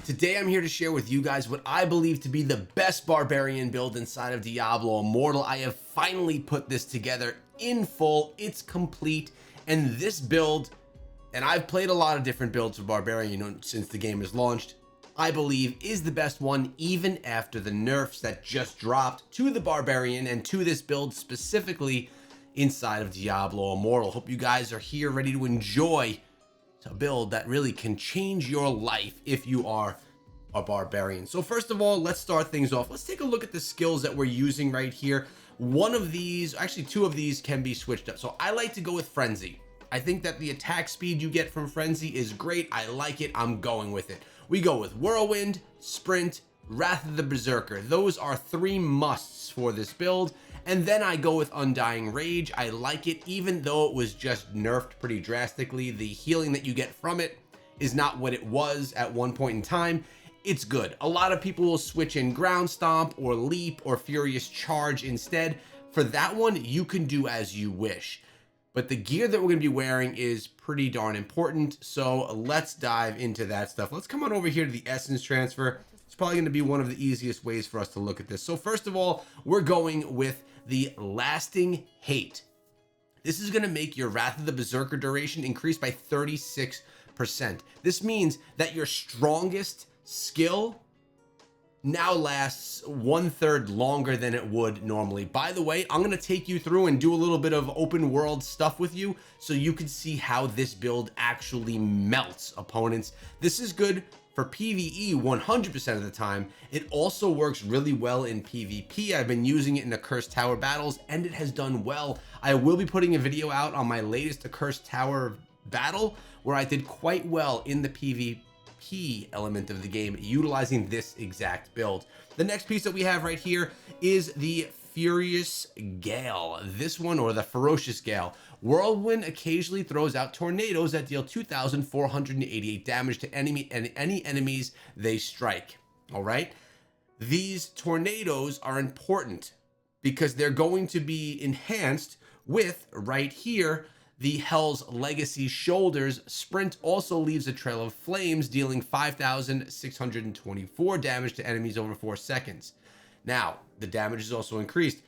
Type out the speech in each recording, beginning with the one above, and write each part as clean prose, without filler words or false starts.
Today I'm here to share with you guys what I believe to be the best Barbarian build inside of Diablo Immortal. I have finally put this together in full, it's complete, and this build, and I've played a lot of different builds for Barbarian, since the game is launched, I believe is the best one even after the nerfs that just dropped to the Barbarian and to this build specifically inside of Diablo Immortal. Hope you guys are here ready to enjoy a build that really can change your life if you are a Barbarian. So first of all, let's start things off. Let's take a look at the skills that we're using right here. One of these, actually two of these, can be switched up. So I like to go with Frenzy. I think that the attack speed you get from Frenzy is great. I like it. I'm going with it. We go with Whirlwind, Sprint, Wrath of the Berserker. Those are three musts for this build. And then I go with Undying Rage. I like it, even though it was just nerfed pretty drastically. The healing that you get from it is not what it was at one point in time. It's good. A lot of people will switch in Ground Stomp or Leap or Furious Charge instead. For that one, you can do as you wish. But the gear that we're going to be wearing is pretty darn important. So let's dive into that stuff. Let's come on over here to the Essence Transfer. It's probably going to be one of the easiest ways for us to look at this. So first of all, we're going with the Lasting Hate. This is going to make your Wrath of the Berserker duration increase by 36%. This means that your strongest skill now lasts 1/3 longer than it would normally. By the way, I'm going to take you through and do a little bit of open world stuff with you so you can see how this build actually melts opponents. This is good for PvE 100% of the time. It also works really well in PvP. I've been using it in Accursed Tower battles and it has done well. I will be putting a video out on my latest Accursed Tower battle where I did quite well in the PvP element of the game utilizing this exact build. The next piece that we have right here is the Furious Gale. This one, or the Ferocious Gale. Whirlwind occasionally throws out tornadoes that deal 2,488 damage to any enemies they strike. All right, these tornadoes are important because they're going to be enhanced with, right here, the Hell's Legacy Shoulders. Sprint also leaves a trail of flames, dealing 5,624 damage to enemies over 4 seconds. Now, the damage is also increased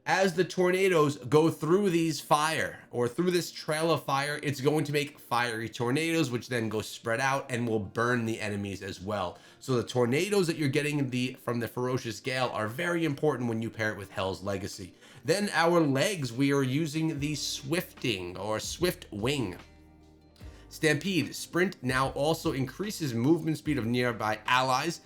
as the tornadoes go through these fire, or through this trail of fire. It's going to make fiery tornadoes, which then go spread out and will burn the enemies as well. So the tornadoes that you're getting from the Ferocious Gale are very important when you pair it with Hell's Legacy. Then our legs, we are using the Swifting, or Swift Wing. Stampede. Sprint now also increases movement speed of nearby allies.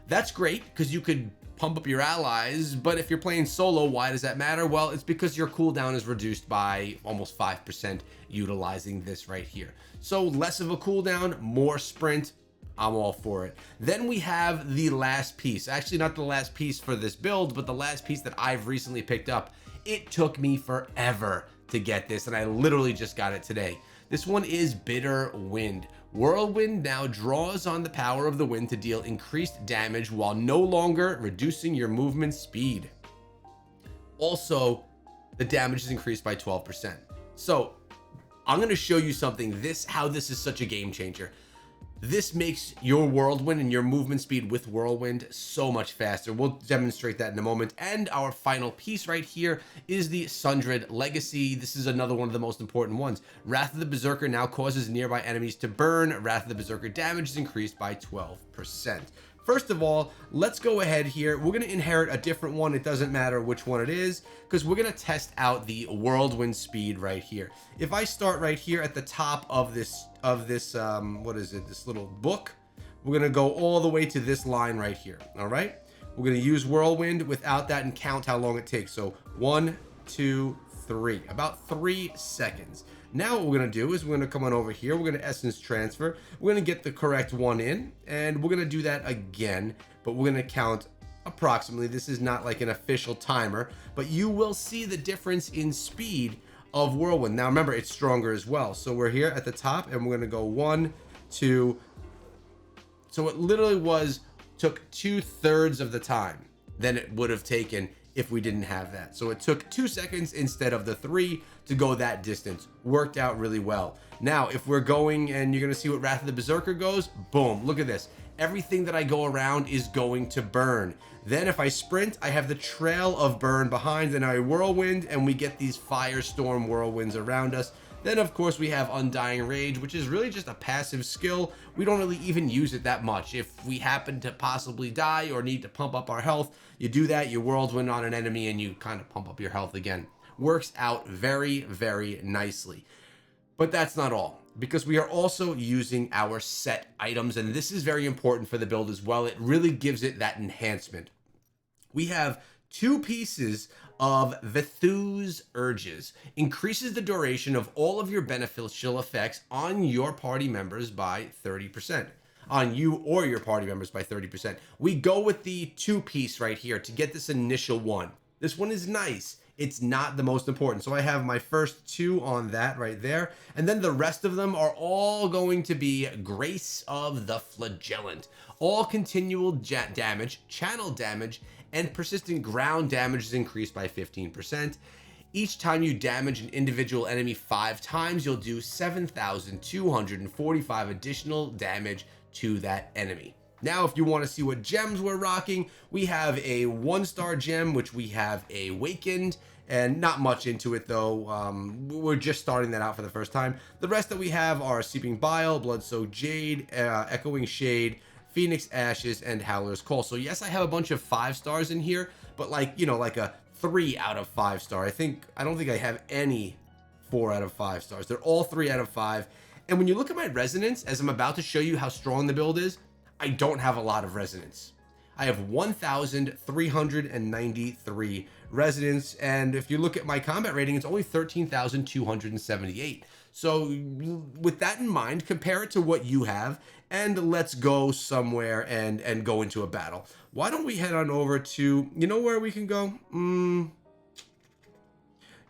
That's great because you could pump up your allies, but if you're playing solo, why does that matter? Well, it's because your cooldown is reduced by almost 5% utilizing this right here. So less of a cooldown, more sprint. I'm all for it. Then we have the last piece. Actually, not the last piece for this build, but the last piece that I've recently picked up. It took me forever to get this, and I literally just got it today. This one is Bitter Wind. Whirlwind now draws on the power of the wind to deal increased damage while no longer reducing your movement speed. Also, the damage is increased by 12%. So I'm going to show you something, how this is such a game changer. This makes your Whirlwind and your movement speed with Whirlwind so much faster. We'll demonstrate that in a moment. And our final piece right here is the Sundred Legacy. This is another one of the most important ones. Wrath of the Berserker now causes nearby enemies to burn. Wrath of the Berserker damage is increased by 12%. First of all, let's go ahead here. We're going to inherit a different one. It doesn't matter which one it is because we're going to test out the Whirlwind speed right here. If I start right here at the top of this what is it, this little book, we're going to go all the way to this line right here. All right, we're going to use Whirlwind without that and count how long it takes. So 1, 2, 3, about 3 seconds. Now what we're going to do is we're going to come on over here. We're going to Essence Transfer. We're going to get the correct one in, and we're going to do that again, but we're going to count approximately. This is not like an official timer, but you will see the difference in speed of Whirlwind. Now remember, it's stronger as well. So we're here at the top, and we're going to go 1, 2. So it literally took 2/3 of the time than it would have taken if we didn't have that. So it took 2 seconds instead of the 3 to go that distance. Worked out really well. Now, if we're going, and you're going to see what Wrath of the Berserker goes, boom, look at this. everything that I go around is going to burn. Then if I sprint, I have the trail of burn behind, and I whirlwind, and we get these firestorm whirlwinds around us. Then of course we have Undying Rage, which is really just a passive skill. We don't really even use it that much. If we happen to possibly die or need to pump up our health, you do that, you whirlwind on an enemy, and you kind of pump up your health again. Works out very, very nicely. But that's not all, because we are also using our set items, and this is very important for the build as well. It really gives it that enhancement. We have 2 pieces of Vithu's Urges. Increases the duration of all of your beneficial effects on your party members by 30%. On you or your party members by 30%. We go with the 2-piece right here to get this initial one. This one is nice. It's not the most important. So I have my first 2 on that right there. And then the rest of them are all going to be Grace of the Flagellant. All continual damage, channel damage, and persistent ground damage is increased by 15%. Each time you damage an individual enemy 5 times, you'll do 7,245 additional damage to that enemy. Now, if you want to see what gems we're rocking, we have a 1-star gem, which we have Awakened, and not much into it though. We're just starting that out for the first time. The rest that we have are Seeping Bile, Blood-Soaked Jade, Echoing Shade, Phoenix Ashes, and Howler's Call. So yes, I have a bunch of 5 stars in here, but like, you know, like a 3 out of 5 star. I don't think I have any 4 out of 5 stars. They're all 3 out of 5. And when you look at my resonance, as I'm about to show you how strong the build is, I don't have a lot of resonance. I have 1,393 resonance, and if you look at my combat rating, it's only 13,278. So with that in mind, compare it to what you have, and let's go somewhere and go into a battle. Why don't we head on over to, you know where we can go?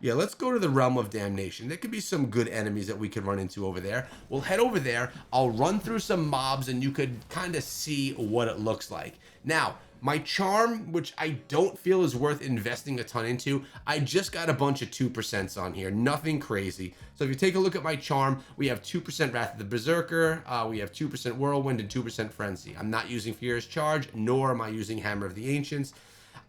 Yeah, let's go to the Realm of Damnation. There could be some good enemies that we could run into over there. We'll head over there. I'll run through some mobs, and you could kind of see what it looks like. Now, my charm, which I don't feel is worth investing a ton into, I just got a bunch of 2% on here. Nothing crazy. So if you take a look at my charm, we have 2% Wrath of the Berserker, we have 2% Whirlwind, and 2% Frenzy. I'm not using Fierce Charge, nor am I using Hammer of the Ancients.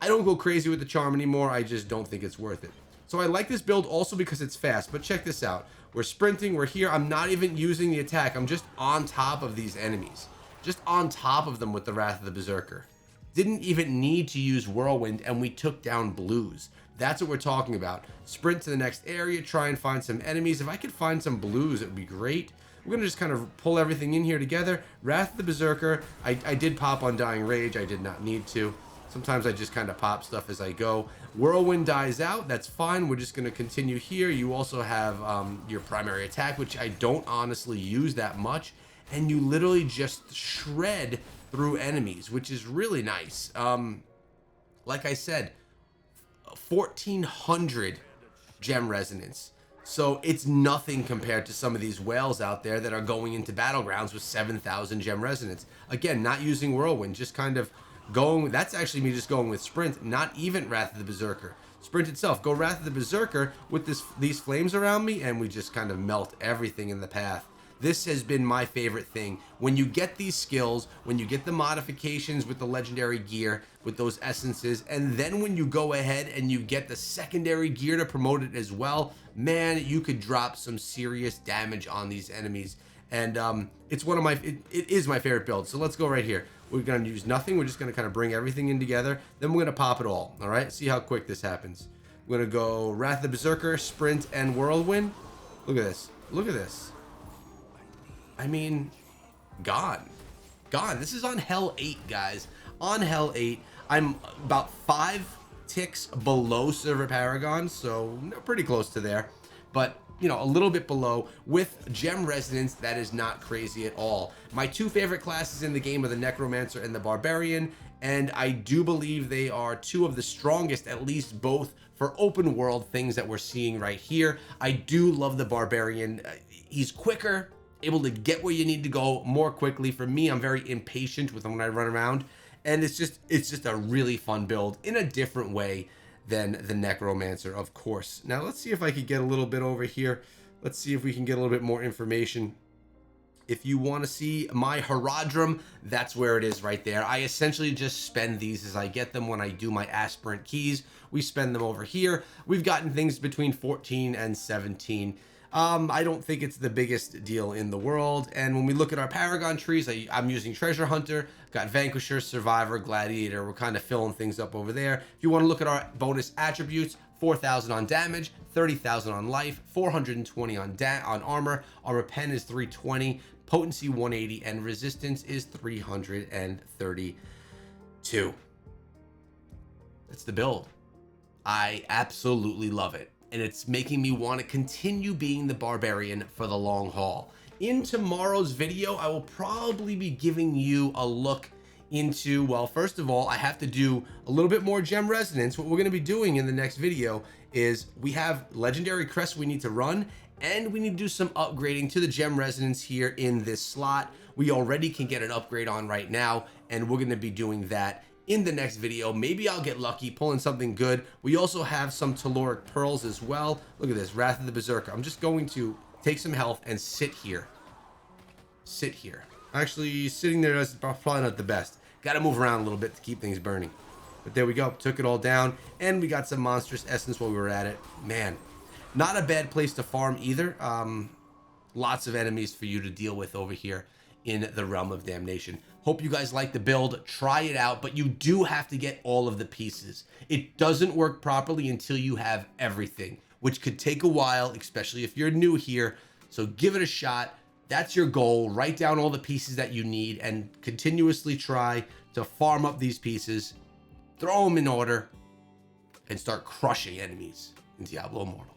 I don't go crazy with the charm anymore. I just don't think it's worth it. So I like this build also because it's fast, but check this out. We're sprinting, we're here. I'm not even using the attack. I'm just on top of these enemies. Just on top of them with the Wrath of the Berserker. Didn't even need to use Whirlwind, and we took down blues. That's what we're talking about. Sprint to the next area, try and find some enemies. If I could find some blues, it would be great. We're going to just kind of pull everything in here together. Wrath of the Berserker. I did pop Undying Rage. I did not need to. Sometimes I just kind of pop stuff as I go. Whirlwind dies out. That's fine. We're just going to continue here. You also have your primary attack, which I don't honestly use that much. And you literally just shred through enemies, which is really nice. Like I said, 1,400 gem resonance. So it's nothing compared to some of these whales out there that are going into battlegrounds with 7,000 gem resonance. Again, not using Whirlwind, just kind of going. That's actually me just going with Sprint, not even Wrath of the Berserker. Sprint itself, go Wrath of the Berserker with these flames around me, and we just kind of melt everything in the path. This has been my favorite thing. When you get these skills, when you get the modifications with the legendary gear, with those essences, and then when you go ahead and you get the secondary gear to promote it as well, man, you could drop some serious damage on these enemies. And it's one of my, it is my favorite build. So let's go right here. We're going to use nothing. We're just going to kind of bring everything in together. Then we're going to pop it all. All right. See how quick this happens. We're going to go Wrath of the Berserker, Sprint, and Whirlwind. Look at this. Look at this. I mean, gone. Gone. This is on Hell 8, guys. On Hell 8. I'm about 5 ticks below Silver Paragon. So pretty close to there. But you know, a little bit below with gem resonance. That is not crazy at all. My 2 favorite classes in the game are the Necromancer and the Barbarian, and I do believe they are 2 of the strongest, at least both for open world things that we're seeing right here. I do love the Barbarian. He's quicker, able to get where you need to go more quickly. For me, I'm very impatient with him when I run around, and it's just a really fun build in a different way than the Necromancer, of course. Now let's see if I could get a little bit over here. Let's see if we can get a little bit more information If you want to see my Herodrum, that's where it is right there. I essentially just spend these as I get them when I do my aspirant keys. We spend them over here. We've gotten things between 14 and 17. I don't think it's the biggest deal in the world. And when we look at our Paragon trees, I'm using Treasure Hunter, got Vanquisher, Survivor, Gladiator. We're kind of filling things up over there. If you want to look at our bonus attributes, 4,000 on damage, 30,000 on life, 420 on armor. Armor pen is 320, potency 180, and resistance is 332. That's the build. I absolutely love it, and it's making me want to continue being the Barbarian for the long haul. In tomorrow's video, I will probably be giving you a look into, well, first of all, I have to do a little bit more gem resonance. What we're going to be doing in the next video is we have legendary crests we need to run, and we need to do some upgrading to the gem resonance here in this slot. We already can get an upgrade on right now, and we're going to be doing that in the next video. Maybe I'll get lucky pulling something good. We also have some telluric pearls as well. Look at this, Wrath of the Berserker. I'm just going to take some health and sit here. Actually, sitting there is probably not the best. Got to move around a little bit to keep things burning. But there we go. Took it all down. And we got some monstrous essence while we were at it. Man, not a bad place to farm either. Lots of enemies for you to deal with over here in the Realm of Damnation. Hope you guys like the build. Try it out, but you do have to get all of the pieces. It doesn't work properly until you have everything, which could take a while, especially if you're new here. So give it a shot. That's your goal. Write down all the pieces that you need and continuously try to farm up these pieces, throw them in order, and start crushing enemies in Diablo Immortal.